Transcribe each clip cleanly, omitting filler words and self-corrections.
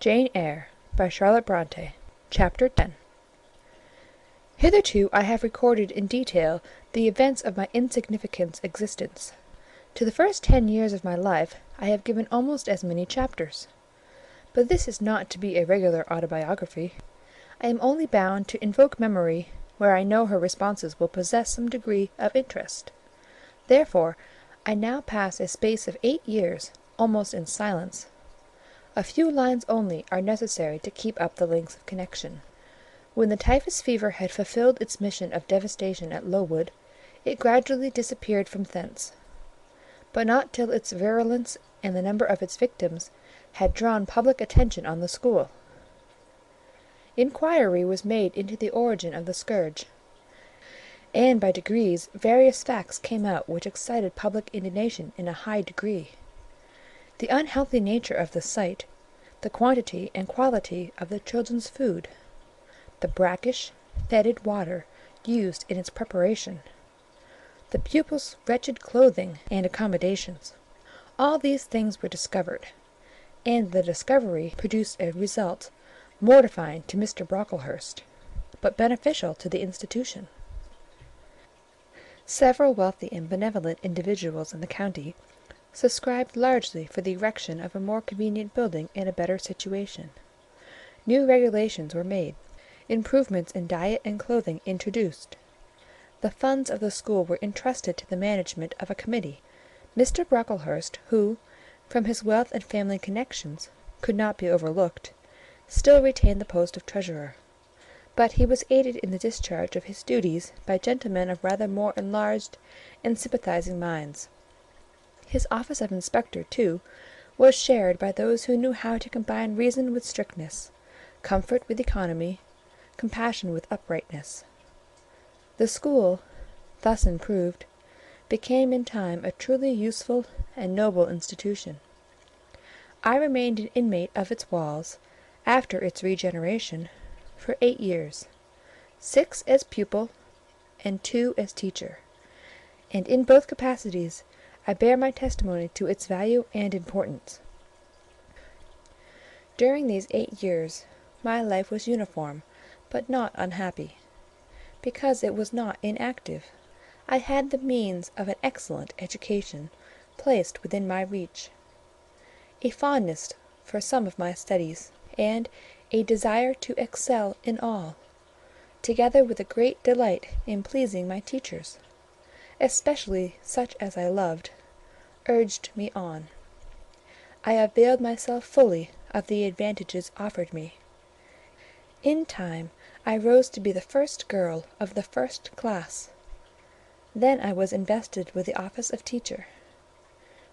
Jane Eyre by Charlotte Bronte. Chapter 10. Hitherto I have recorded in detail the events of my insignificant existence. To the first 10 years of my life I have given almost as many chapters. But this is not to be a regular autobiography. I am only bound to invoke memory where I know her responses will possess some degree of interest. Therefore, I now pass a space of 8 years almost in silence. A few lines only are necessary to keep up the links of connection. When the typhus fever had fulfilled its mission of devastation at Lowwood, it gradually disappeared from thence, but not till its virulence and the number of its victims had drawn public attention on the school. Inquiry was made into the origin of the scourge, and by degrees various facts came out which excited public indignation in a high degree. The unhealthy nature of the sight, the quantity and quality of the children's food, the brackish, fetid water used in its preparation, the pupils' wretched clothing and accommodations, all these things were discovered, and the discovery produced a result mortifying to Mr. Brocklehurst, but beneficial to the institution. Several wealthy and benevolent individuals in the county subscribed largely for the erection of a more convenient building in a better situation. New regulations were made, improvements in diet and clothing introduced. The funds of the school were entrusted to the management of a committee. Mr. Brocklehurst, who, from his wealth and family connections, could not be overlooked, still retained the post of treasurer, but he was aided in the discharge of his duties by gentlemen of rather more enlarged and sympathizing minds. His office of inspector, too, was shared by those who knew how to combine reason with strictness, comfort with economy, compassion with uprightness. The school, thus improved, became in time a truly useful and noble institution. I remained an inmate of its walls, after its regeneration, for 8 years, 6 as pupil and 2 as teacher, and in both capacities I bear my testimony to its value and importance. During these 8 years my life was uniform, but not unhappy, because it was not inactive. I had the means of an excellent education placed within my reach, a fondness for some of my studies, and a desire to excel in all, together with a great delight in pleasing my teachers, especially such as I loved, urged me on. I availed myself fully of the advantages offered me. In time I rose to be the first girl of the first class. Then I was invested with the office of teacher,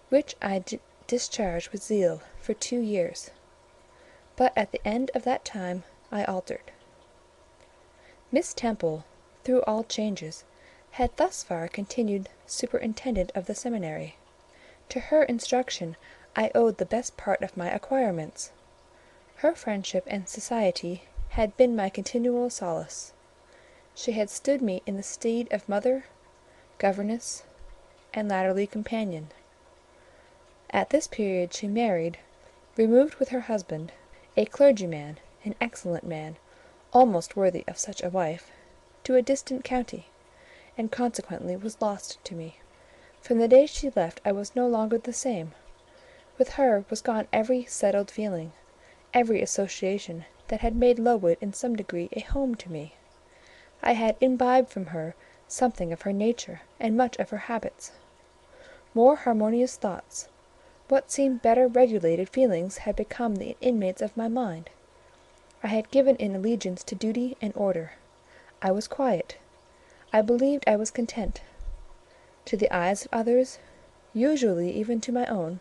which I discharged with zeal for 2 years, but at the end of that time I altered. Miss Temple, through all changes, had thus far continued superintendent of the seminary. To her instruction I owed the best part of my acquirements. Her friendship and society had been my continual solace. She had stood me in the stead of mother, governess, and latterly companion. At this period she married, removed with her husband, a clergyman, an excellent man, almost worthy of such a wife, to a distant county, and consequently was lost to me. From the day she left I was no longer the same. With her was gone every settled feeling, every association that had made Lowwood in some degree a home to me. I had imbibed from her something of her nature and much of her habits. More harmonious thoughts, what seemed better regulated feelings had become the inmates of my mind. I had given in allegiance to duty and order. I was quiet. I believed I was content. To the eyes of others, usually even to my own,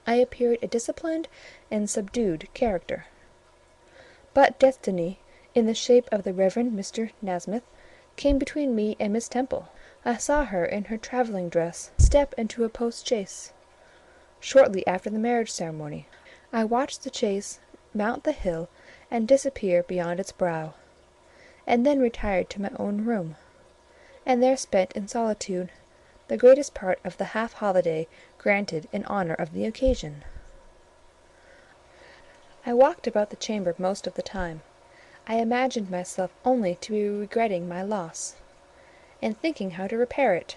I appeared a disciplined and subdued character. But destiny, in the shape of the Reverend Mr. Nasmyth, came between me and Miss Temple. I saw her in her travelling dress step into a post-chaise, shortly after the marriage ceremony. I watched the chaise mount the hill and disappear beyond its brow, and then retired to my own room, and there spent in solitude the greatest part of the half-holiday granted in honour of the occasion. I walked about the chamber most of the time. I imagined myself only to be regretting my loss, and thinking how to repair it.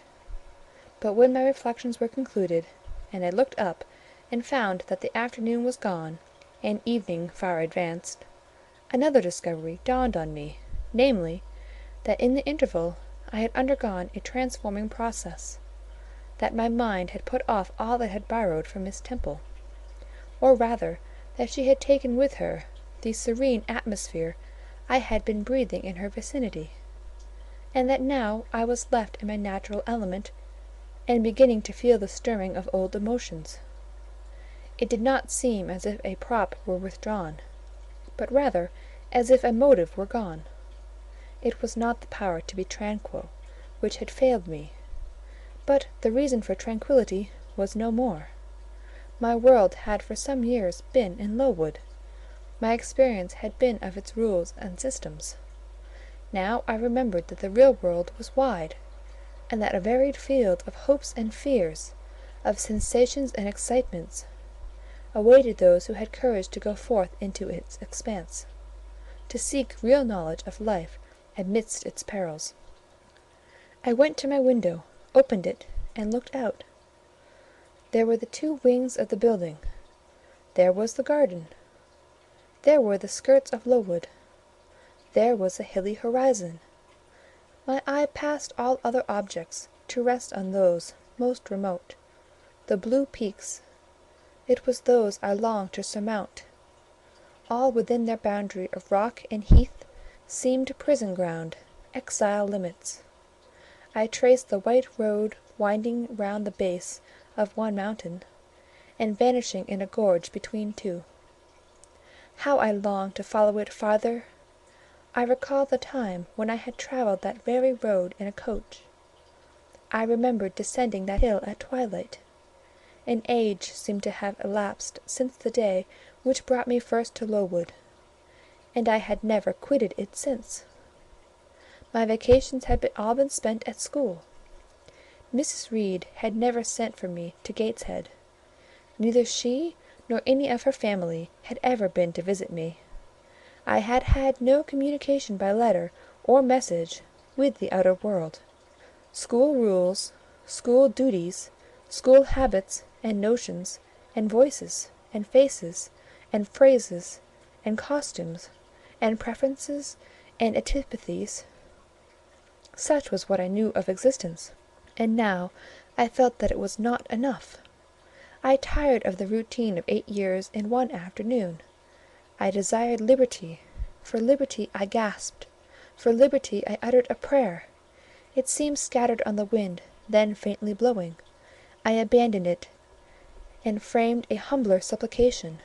But when my reflections were concluded, and I looked up and found that the afternoon was gone, and evening far advanced, another discovery dawned on me, namely, that in the interval I had undergone a transforming process, that my mind had put off all it had borrowed from Miss Temple, or rather that she had taken with her the serene atmosphere I had been breathing in her vicinity, and that now I was left in my natural element, and beginning to feel the stirring of old emotions. It did not seem as if a prop were withdrawn, but rather as if a motive were gone. It was not the power to be tranquil which had failed me, but the reason for tranquillity was no more. My world had for some years been in Lowwood. My experience had been of its rules and systems. Now I remembered that the real world was wide, and that a varied field of hopes and fears, of sensations and excitements, awaited those who had courage to go forth into its expanse, to seek real knowledge of life amidst its perils. I went to my window, opened it, and looked out. There were the two wings of the building. There was the garden. There were the skirts of Lowwood. There was the hilly horizon. My eye passed all other objects to rest on those most remote, the blue peaks. It was those I longed to surmount. All within their boundary of rock and heath seemed prison ground, exile limits. I traced the white road winding round the base of one mountain, and vanishing in a gorge between two. How I longed to follow it farther! I recalled the time when I had travelled that very road in a coach. I remembered descending that hill at twilight. An age seemed to have elapsed since the day which brought me first to Lowwood, and I had never quitted it since. My vacations had all been spent at school. Mrs. Reed had never sent for me to Gateshead. Neither she nor any of her family had ever been to visit me. I had had no communication by letter or message with the outer world. School rules, school duties, school habits and notions, and voices, and faces, and phrases, and costumes, and preferences, and antipathies, such was what I knew of existence, and now I felt that it was not enough. I tired of the routine of 8 years in one afternoon. I desired liberty. For liberty I gasped. For liberty I uttered a prayer. It seemed scattered on the wind, then faintly blowing. I abandoned it, and framed a humbler supplication,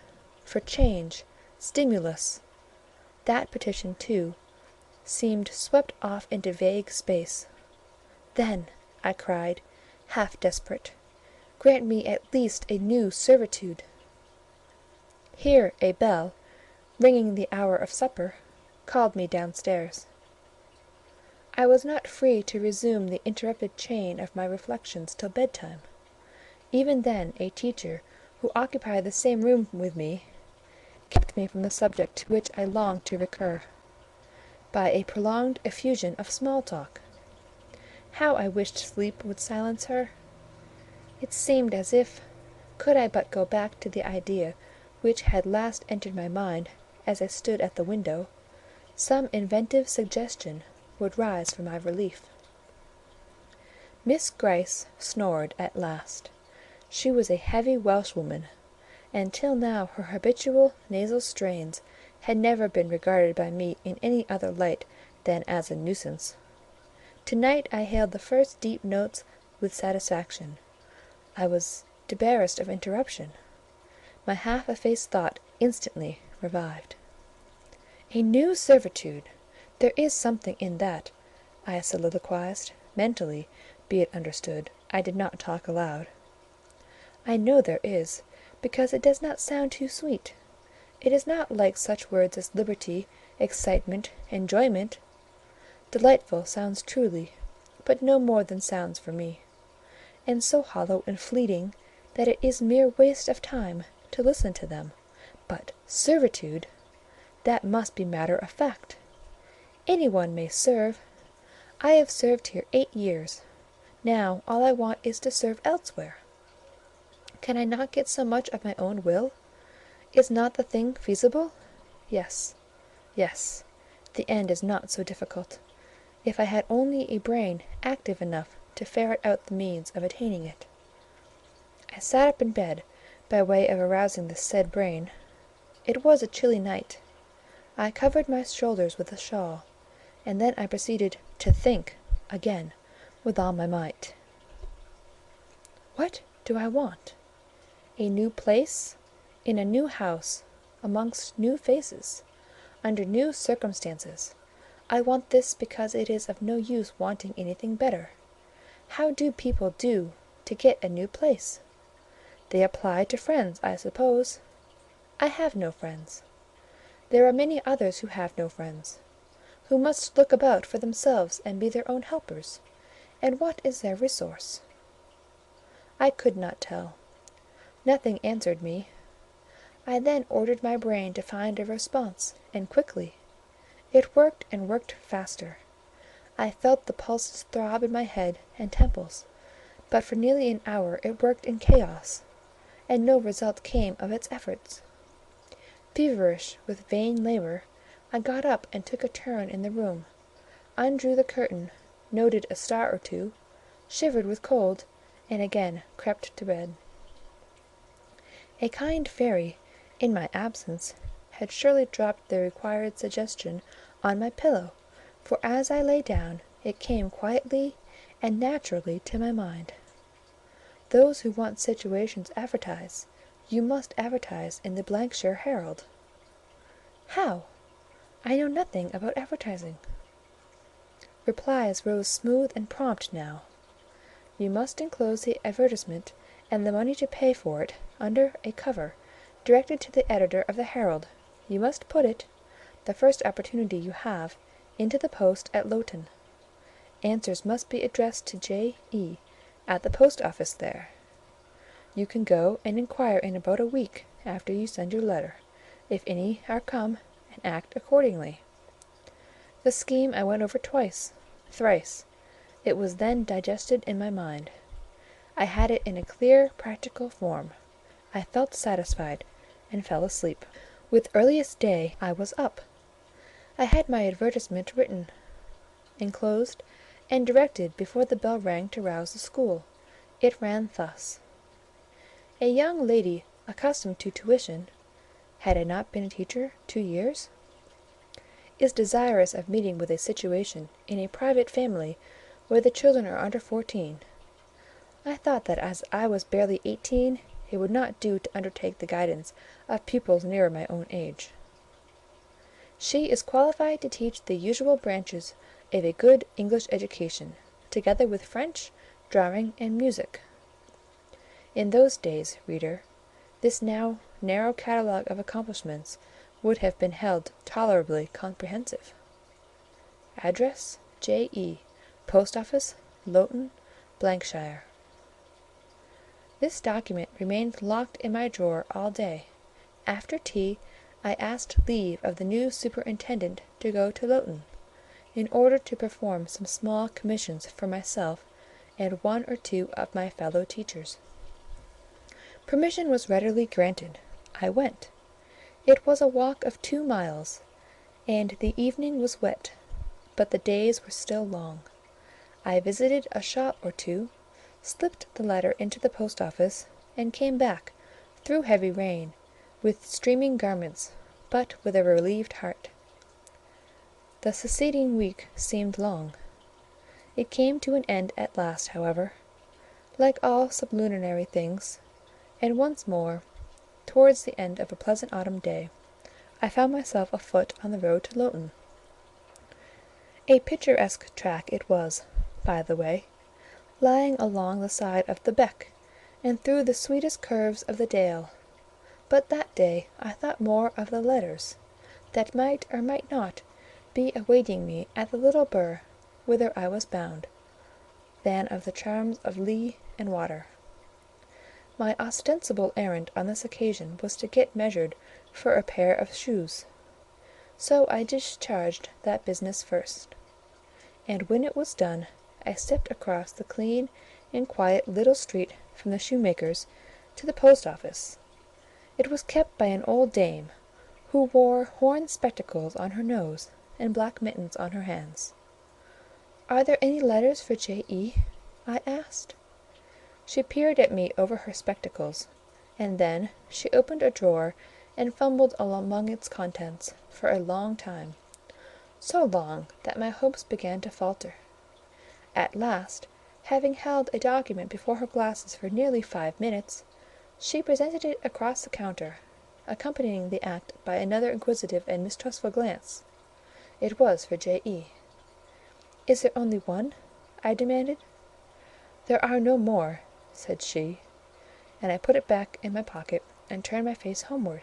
for change, stimulus. That petition, too, seemed swept off into vague space. "Then," I cried, half desperate, "grant me at least a new servitude." Here a bell, ringing the hour of supper, called me downstairs. I was not free to resume the interrupted chain of my reflections till bedtime. Even then a teacher, who occupied the same room with me, kept me from the subject to which I longed to recur, by a prolonged effusion of small talk. How I wished sleep would silence her! It seemed as if, could I but go back to the idea which had last entered my mind as I stood at the window, some inventive suggestion would rise for my relief. Miss Gryce snored at last. She was a heavy Welshwoman, and till now her habitual nasal strains had never been regarded by me in any other light than as a nuisance. To-night I hailed the first deep notes with satisfaction. I was debarrassed of interruption. My half-effaced thought instantly revived. A new servitude! There is something in that, I soliloquized, mentally, be it understood. I did not talk aloud. I know there is, because it does not sound too sweet. It is not like such words as liberty, excitement, enjoyment. Delightful sounds truly, but no more than sounds for me, and so hollow and fleeting that it is mere waste of time to listen to them, But servitude, that must be matter of fact. Any one may serve. I have served here 8 years. Now all I want is to serve elsewhere. Can I not get so much of my own will? Is not the thing feasible? Yes, yes, the end is not so difficult, if I had only a brain active enough to ferret out the means of attaining it. I sat up in bed, by way of arousing the said brain. It was a chilly night. I covered my shoulders with a shawl, and then I proceeded to think again with all my might. What do I want? A new place, in a new house, amongst new faces, under new circumstances. I want this because it is of no use wanting anything better. How do people do to get a new place? They apply to friends, I suppose. I have no friends. There are many others who have no friends, who must look about for themselves and be their own helpers. And what is their resource? I could not tell. Nothing answered me. I then ordered my brain to find a response, and quickly. It worked and worked faster. I felt the pulses throb in my head and temples, but for nearly an hour it worked in chaos, and no result came of its efforts. Feverish with vain labour, I got up and took a turn in the room, undrew the curtain, noted a star or two, shivered with cold, and again crept to bed. A kind fairy, in my absence, had surely dropped the required suggestion on my pillow, for as I lay down, it came quietly and naturally to my mind. Those who want situations advertise. You must advertise in the shire Herald. How? I know nothing about advertising. Replies rose smooth and prompt now. You must enclose the advertisement and the money to pay for it under a cover, directed to the editor of the Herald. You must put it, the first opportunity you have, into the post at Lowton. Answers must be addressed to J.E. at the post office there. You can go and inquire in about a week after you send your letter, if any are come, and act accordingly. The scheme I went over twice, thrice. It was then digested in my mind. I had it in a clear, practical form. I felt satisfied, and fell asleep. With earliest day I was up. I had my advertisement written, enclosed, and directed before the bell rang to rouse the school. It ran thus: A young lady accustomed to tuition (had I not been a teacher 2 years?) is desirous of meeting with a situation in a private family where the children are under 14. I thought that as I was barely 18, it would not do to undertake the guidance of pupils nearer my own age. She is qualified to teach the usual branches of a good English education, together with French, drawing, and music. In those days, reader, this now narrow catalogue of accomplishments would have been held tolerably comprehensive. Address, J.E., Post Office, Lowton, shire. This document remained locked in my drawer all day. After tea, I asked leave of the new superintendent to go to Lowton, in order to perform some small commissions for myself and 1 or 2 of my fellow teachers. Permission was readily granted. I went. It was a walk of 2 miles, and the evening was wet, but the days were still long. I visited a shop or 2, slipped the letter into the post office, and came back, through heavy rain, with streaming garments, but with a relieved heart. The succeeding week seemed long. It came to an end at last, however, like all sublunary things, and once more, towards the end of a pleasant autumn day, I found myself afoot on the road to Lowton. A picturesque track it was, by the way, lying along the side of the beck, and through the sweetest curves of the dale. But that day I thought more of the letters, that might or might not be awaiting me at the little burgh whither I was bound, than of the charms of lea and water. My ostensible errand on this occasion was to get measured for a pair of shoes. So I discharged that business first, and when it was done, I stepped across the clean and quiet little street from the shoemaker's to the post office. It was kept by an old dame, who wore horn spectacles on her nose and black mittens on her hands. "Are there any letters for J.E.?" I asked. She peered at me over her spectacles, and then she opened a drawer and fumbled among its contents for a long time, so long that my hopes began to falter. At last, having held a document before her glasses for nearly 5 minutes, she presented it across the counter, accompanying the act by another inquisitive and mistrustful glance. It was for J.E. "Is there only one?" I demanded. "There are no more," said she, and I put it back in my pocket and turned my face homeward.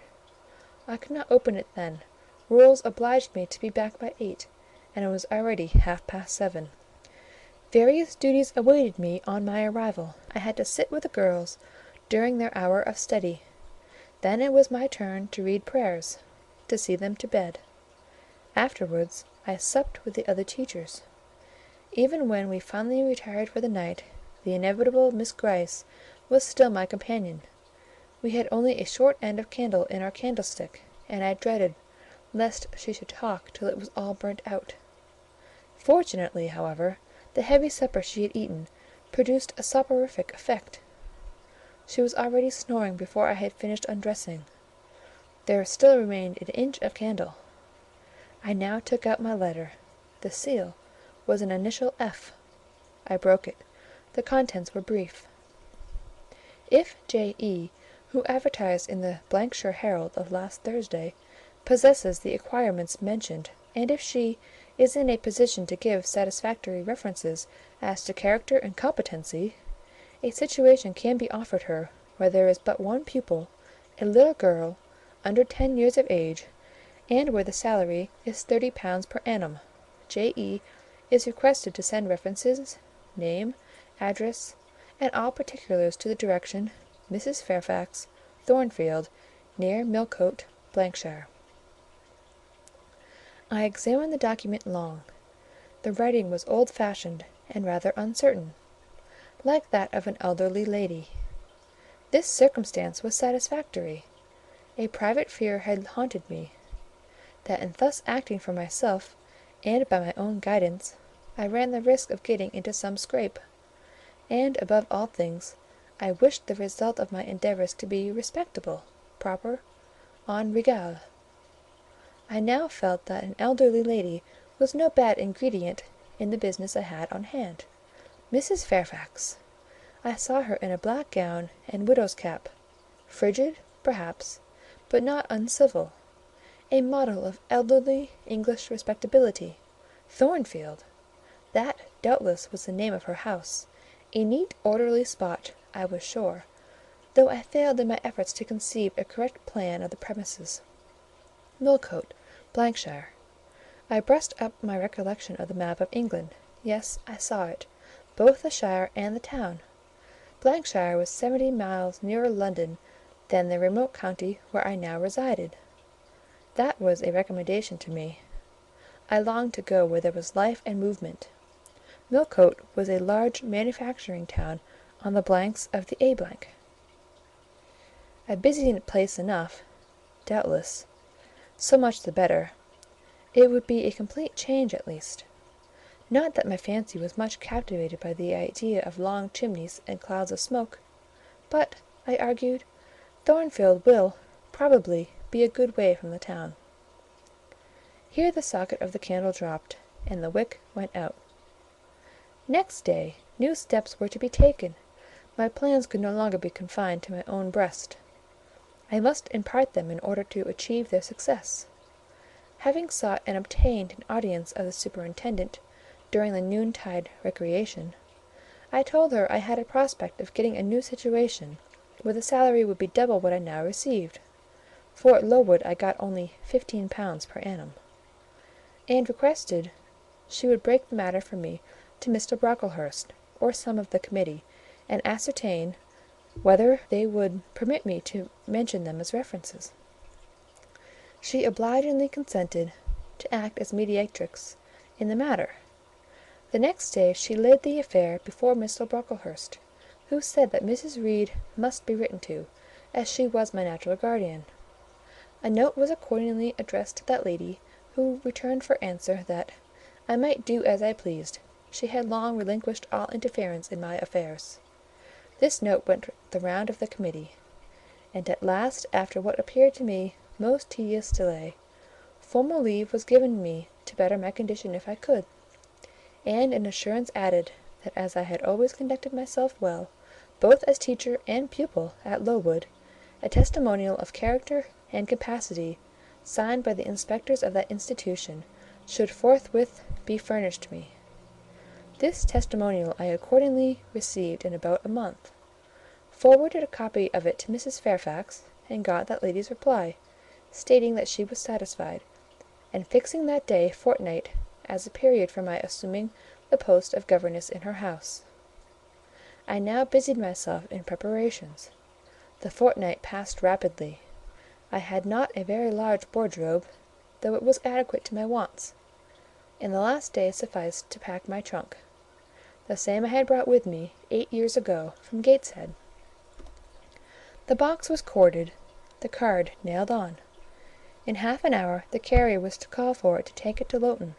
I could not open it then; rules obliged me to be back by 8, and it was already 7:30. Various duties awaited me on my arrival. I had to sit with the girls during their hour of study; then it was my turn to read prayers, to see them to bed. Afterwards I supped with the other teachers. Even when we finally retired for the night, the inevitable Miss Gryce was still my companion. We had only a short end of candle in our candlestick, and I dreaded lest she should talk till it was all burnt out. Fortunately, however, the heavy supper she had eaten produced a soporific effect. She was already snoring before I had finished undressing. There still remained an inch of candle. I now took out my letter. The seal was an initial F. I broke it. The contents were brief. "If J.E., who advertised in the shire Herald of last Thursday, possesses the acquirements mentioned, and if she is in a position to give satisfactory references as to character and competency, a situation can be offered her where there is but one pupil, a little girl, under 10 years of age, and where the salary is £30 per annum. J.E. is requested to send references, name, address, and all particulars to the direction Mrs. Fairfax, Thornfield, near Millcote, shire." I examined the document long. The writing was old-fashioned and rather uncertain, like that of an elderly lady. This circumstance was satisfactory. A private fear had haunted me, that in thus acting for myself, and by my own guidance, I ran the risk of getting into some scrape; and, above all things, I wished the result of my endeavours to be respectable, proper, en règle. I now felt that an elderly lady was no bad ingredient in the business I had on hand. Mrs. Fairfax! I saw her in a black gown and widow's cap, frigid, perhaps, but not uncivil; a model of elderly English respectability. Thornfield! That, doubtless, was the name of her house; a neat, orderly spot, I was sure, though I failed in my efforts to conceive a correct plan of the premises. Millcote, shire. I brushed up my recollection of the map of England. Yes, I saw it, both the shire and the town. shire was 70 miles nearer London than the remote county where I now resided. That was a recommendation to me. I longed to go where there was life and movement. Millcote was a large manufacturing town on the banks of the A. A busy place enough, doubtless; so much the better. It would be a complete change at least. Not that my fancy was much captivated by the idea of long chimneys and clouds of smoke; but, I argued, Thornfield will, probably, be a good way from the town. Here the socket of the candle dropped, and the wick went out. Next day, new steps were to be taken. My plans could no longer be confined to my own breast. I must impart them in order to achieve their success. Having sought and obtained an audience of the superintendent during the noontide recreation, I told her I had a prospect of getting a new situation, where the salary would be double what I now received, for at Lowwood I got only £15 per annum, and requested she would break the matter for me to Mr. Brocklehurst, or some of the committee, and ascertain whether they would permit me to mention them as references. She obligingly consented to act as mediatrix in the matter. The next day she laid the affair before Mr. Brocklehurst, who said that Mrs. Reed must be written to, as she was my natural guardian. A note was accordingly addressed to that lady, who returned for answer that I might do as I pleased; she had long relinquished all interference in my affairs. This note went the round of the committee, and at last, after what appeared to me most tedious delay, formal leave was given me to better my condition if I could, and an assurance added that as I had always conducted myself well, both as teacher and pupil at Lowwood, a testimonial of character and capacity, signed by the inspectors of that institution, should forthwith be furnished me. This testimonial I accordingly received in about a month, forwarded a copy of it to Mrs. Fairfax, and got that lady's reply, stating that she was satisfied, and fixing that day fortnight as the period for my assuming the post of governess in her house. I now busied myself in preparations. The fortnight passed rapidly. I had not a very large wardrobe, though it was adequate to my wants, and the last day sufficed to pack my trunk, the same I had brought with me 8 years ago from Gateshead. The box was corded, the card nailed on. In half an hour the carrier was to call for it to take it to Lowton,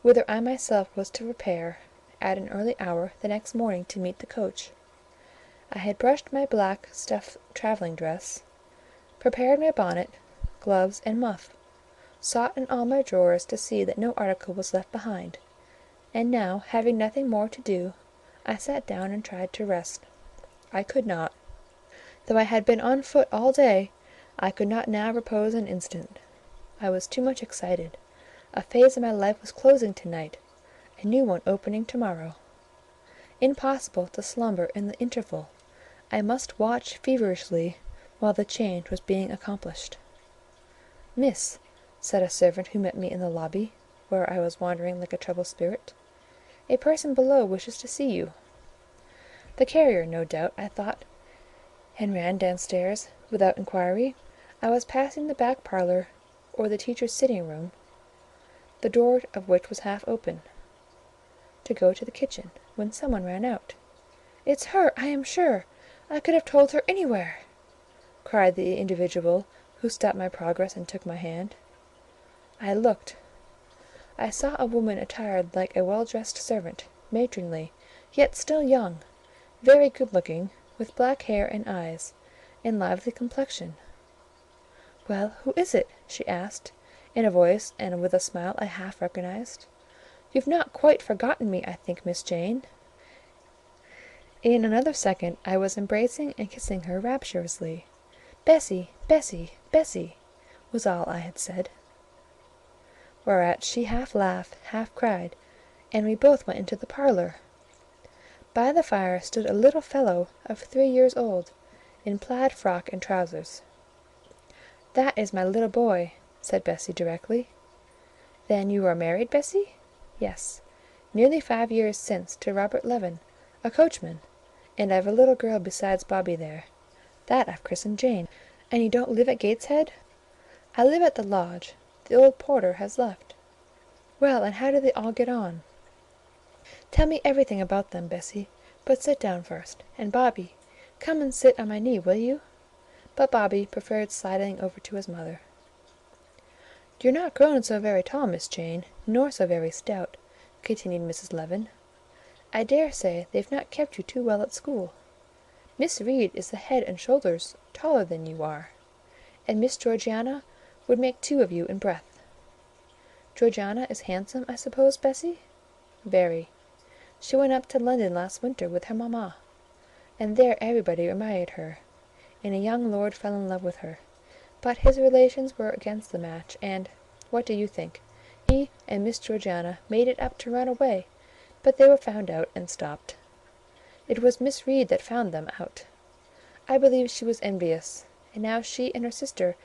whither I myself was to repair at an early hour the next morning to meet the coach. I had brushed my black stuff travelling dress, prepared my bonnet, gloves, and muff, sought in all my drawers to see that no article was left behind, and now, having nothing more to do, I sat down and tried to rest. I could not. Though I had been on foot all day, I could not now repose an instant. I was too much excited. A phase of my life was closing to-night, a new one opening to-morrow. Impossible to slumber in the interval. I must watch feverishly while the change was being accomplished. "Miss," said a servant who met me in the lobby, where I was wandering like a troubled spirit, "a person below wishes to see you." The carrier, no doubt, I thought, and ran downstairs without inquiry. I was passing the back parlour, or the teacher's sitting-room, the door of which was half open, to go to the kitchen, when some one ran out. "It's her, I am sure. I could have told her anywhere," cried the individual who stopped my progress and took my hand. I looked. I saw a woman attired like a well-dressed servant, matronly, yet still young, very good-looking, with black hair and eyes, and lively complexion. "Well, who is it?" she asked, in a voice and with a smile I half recognised. "You've not quite forgotten me, I think, Miss Jane." In another second I was embracing and kissing her rapturously. "Bessie, Bessie, Bessie," was all I had said. Whereat she half laughed, half cried, and we both went into the parlour. By the fire stood a little fellow of 3 years old, in plaid frock and trousers. "That is my little boy," said Bessie directly. "Then you are married, Bessie?" "Yes, nearly 5 years since, to Robert Levin, a coachman, and I've a little girl besides Bobby there, that I've christened Jane." "And you don't live at Gateshead?" "I live at the lodge; the old porter has left." "Well, and how do they all get on?" "Tell me everything about them, Bessie; but sit down first. And Bobby, come and sit on my knee, will you?" But Bobby preferred sliding over to his mother. "You're not grown so very tall, Miss Jane, nor so very stout," continued Mrs. Levin. "I dare say they've not kept you too well at school. Miss Reed is the head and shoulders taller than you are, and Miss Georgiana would make 2 of you in breadth. Georgiana is handsome, I suppose, Bessie?" "Very. She went up to London last winter with her mamma, and there everybody admired her, and a young lord fell in love with her; but his relations were against the match, and, what do you think? He and Miss Georgiana made it up to run away, but they were found out, and stopped. It was Miss Reed that found them out. I believe she was envious, and now she and her sister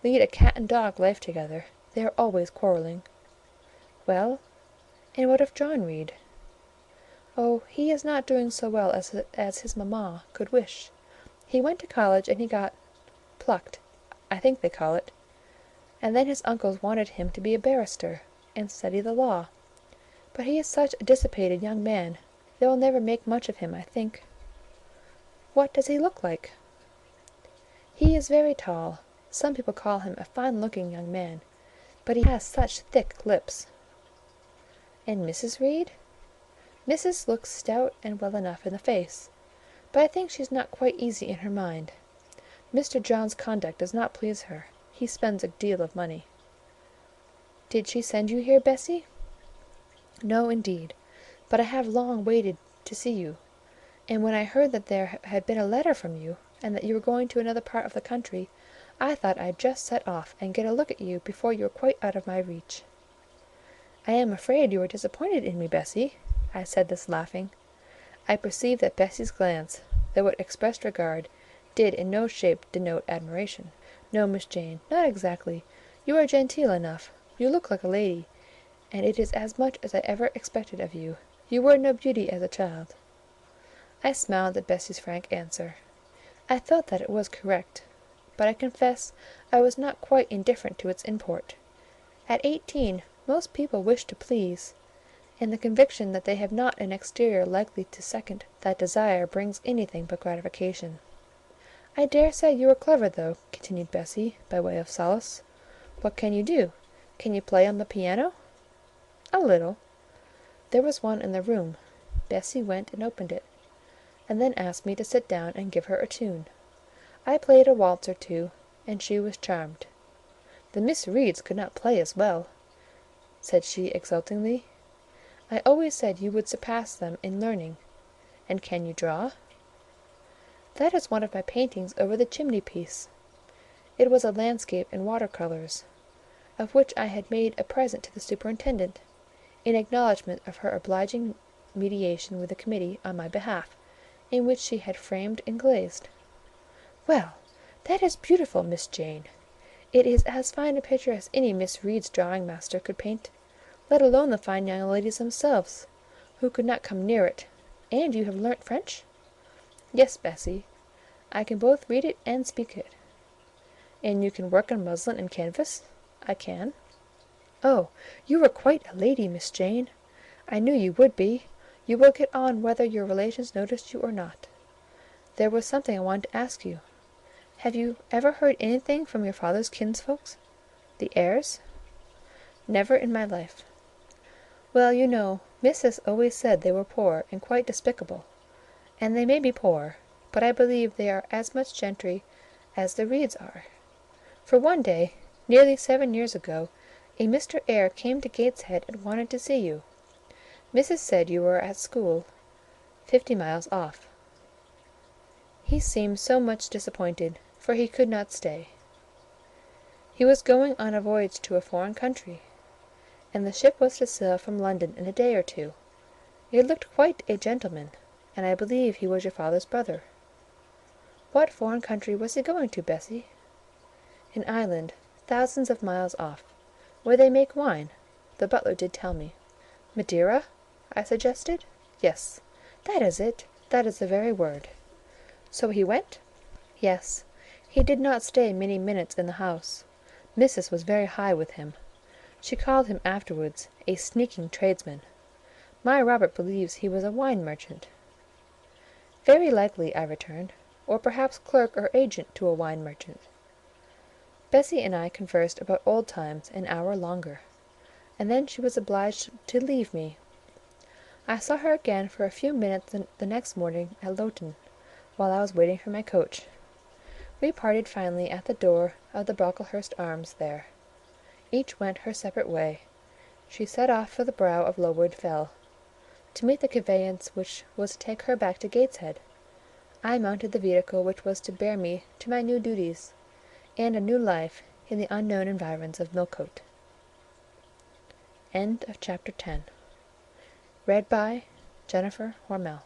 lead a cat-and-dog life together; they are always quarrelling." "Well, and what of John Reed?" "Oh, he is not doing so well as his mamma could wish. He went to college, and he got plucked, I think they call it, and then his uncles wanted him to be a barrister, and study the law. But he is such a dissipated young man, they will never make much of him, I think." "What does he look like?" "He is very tall. Some people call him a fine-looking young man, but he has such thick lips." "And Mrs. Reed?" "Mrs. looks stout and well enough in the face, but I think she's not quite easy in her mind. Mr. John's conduct does not please her. He spends a deal of money." "Did she send you here, Bessie?" "No, indeed; but I have long waited to see you; and when I heard that there had been a letter from you, and that you were going to another part of the country, I thought I'd just set off and get a look at you before you were quite out of my reach." "I am afraid you are disappointed in me, Bessie." I said this laughing. I perceived that Bessie's glance, though it expressed regard, did in no shape denote admiration. "No, Miss Jane, not exactly. You are genteel enough; you look like a lady, and it is as much as I ever expected of you. You were no beauty as a child." I smiled at Bessie's frank answer. I felt that it was correct, but I confess I was not quite indifferent to its import. At 18, most people wish to please, and the conviction that they have not an exterior likely to second that desire brings anything but gratification. "I dare say you are clever, though," continued Bessie, by way of solace. "What can you do? Can you play on the piano?" "A little." There was one in the room. Bessie went and opened it, and then asked me to sit down and give her a tune. I played a waltz or two, and she was charmed. "The Miss Reeds could not play as well," said she exultingly. "I always said you would surpass them in learning. And can you draw?" "That is one of my paintings over the chimney-piece." It was a landscape in water-colours, of which I had made a present to the superintendent, in acknowledgment of her obliging mediation with the committee on my behalf, in which she had framed and glazed. "Well, that is beautiful, Miss Jane. It is as fine a picture as any Miss Reed's drawing-master could paint, let alone the fine young ladies themselves, who could not come near it. And you have learnt French?" "Yes, Bessie, I can both read it and speak it." "And you can work on muslin and canvas?" "I can." "Oh, you are quite a lady, Miss Jane. I knew you would be. You will get on whether your relations notice you or not. There was something I wanted to ask you. Have you ever heard anything from your father's kinsfolks, the Eyres?" "Never in my life." "Well, you know, Missis always said they were poor and quite despicable; and they may be poor, but I believe they are as much gentry as the Reeds are. For one day, nearly 7 years ago, a Mr. Eyre came to Gateshead and wanted to see you. Missis said you were at school 50 miles off. He seemed so much disappointed, for he could not stay. He was going on a voyage to a foreign country, and the ship was to sail from London in a day or two. It looked quite a gentleman, and I believe he was your father's brother." "What foreign country was he going to, Bessie?" "An island, thousands of miles off, where they make wine, the butler did tell me." "Madeira?" I suggested. "Yes, that is it; that is the very word." "So he went?" "Yes. He did not stay many minutes in the house. Missis was very high with him. She called him afterwards a sneaking tradesman. My Robert believes he was a wine merchant." "Very likely," I returned, "or perhaps clerk or agent to a wine merchant." Bessie and I conversed about old times an hour longer, and then she was obliged to leave me. I saw her again for a few minutes the next morning at Lowton, while I was waiting for my coach. We parted finally at the door of the Brocklehurst Arms there. Each went her separate way. She set off for the brow of Lowwood Fell, to meet the conveyance which was to take her back to Gateshead. I mounted the vehicle which was to bear me to my new duties, and a new life in the unknown environs of Millcote. End of Chapter 10. Read by Jennifer Hormel.